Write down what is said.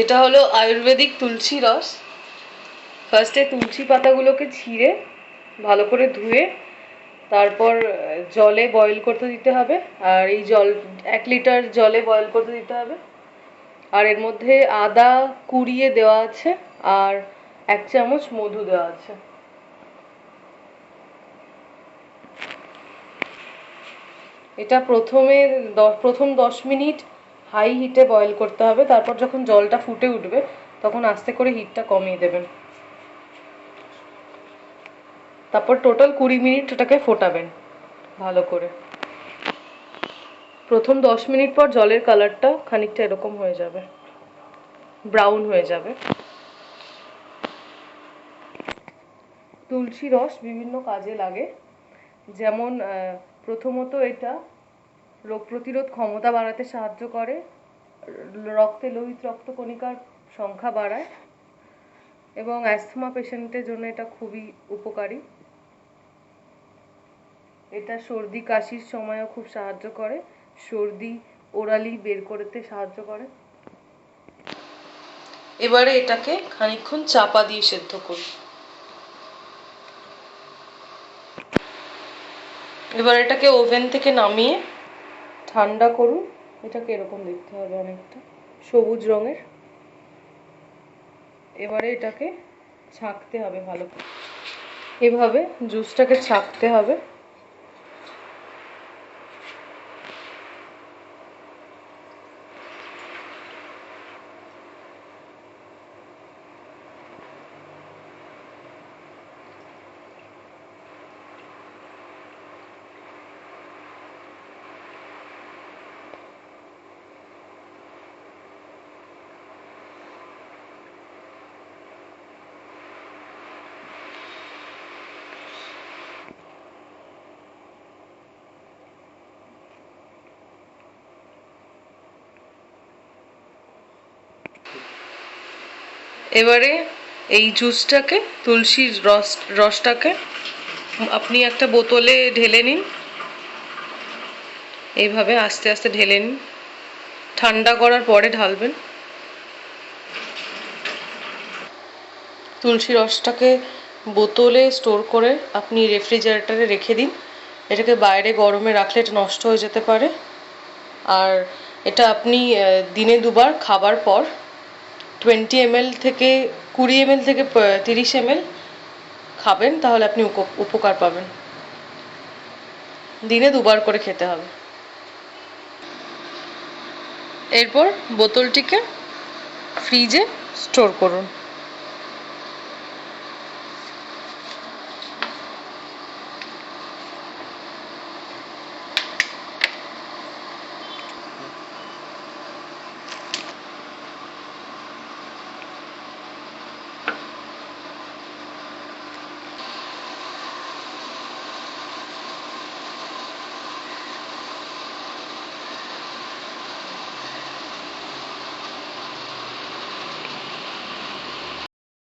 এটা হলো আয়ুর্বেদিক তুলসী রস। ফার্স্টে তুলসী পাতাগুলোকে ছিঁড়ে ভালো করে ধুয়ে তারপর জলে বয়েল করতে দিতে হবে। আর এই জল 1 লিটার জলে বয়েল করতে দিতে হবে। আর এর মধ্যে আদা কুড়িয়ে দেওয়া আছে আর 1 চামচ মধু দেওয়া আছে। এটা প্রথম 10 মিনিট হাই হিটে বয়েল করতে হবে। তারপর যখন জলটা ফুটে উঠবে তখন আস্তে করে হিটটা কমিয়ে দেবেন। তারপর টোটাল 20 মিনিট ওটাকে ফোটাবেন ভালো করে। প্রথম 10 মিনিট পর জলের কালারটা খানিকটা এরকম হয়ে যাবে, ব্রাউন হয়ে যাবে। তুলসী রস বিভিন্ন কাজে লাগে। যেমন প্রথমত এটা রোগ প্রতিরোধ ক্ষমতা বাড়াতে সাহায্য করে, রক্তে লোহিত রক্তকণিকার সংখ্যা বাড়ায় এবং অ্যাস্থমা পেশেন্টের জন্য এটা খুবই উপকারী। এটা সর্দি কাশির সময়ও খুব সাহায্য করে, সর্দি ওরালি বের করতে সাহায্য করে। এবারে এটাকে খানিকক্ষণ চাপা দিয়ে সেদ্ধ করুন। এবার এটাকে ওভেন থেকে নামিয়ে ঠান্ডা করুন। এটাকে এরকম দেখতে হবে, অনেকটা সবুজ রঙের। এবারে এটাকে ছাঁকতে হবে ভালো করে, এভাবে জুসটাকে ছাঁকতে হবে। এবারে এই জুসটাকে, তুলসীর রসটাকে আপনি একটা বোতলে ঢেলে নিন। এইভাবে আস্তে আস্তে ঢেলে নিন, ঠান্ডা করার পরে ঢালবেন। তুলসী রসটাকে বোতলে স্টোর করে আপনি রেফ্রিজারেটরে রেখে দিন। এটাকে বাইরে গরমে রাখলে এটা নষ্ট হয়ে যেতে পারে। আর এটা আপনি দিনে 2বার খাবার পর 20 ml থেকে 20 ml থেকে 30 ml খাবেন, তাহলে আপনি উপকার পাবেন। দিনে 2বার করে খেতে হবে। এরপর বোতলটিকে ফ্রিজে স্টোর করুন।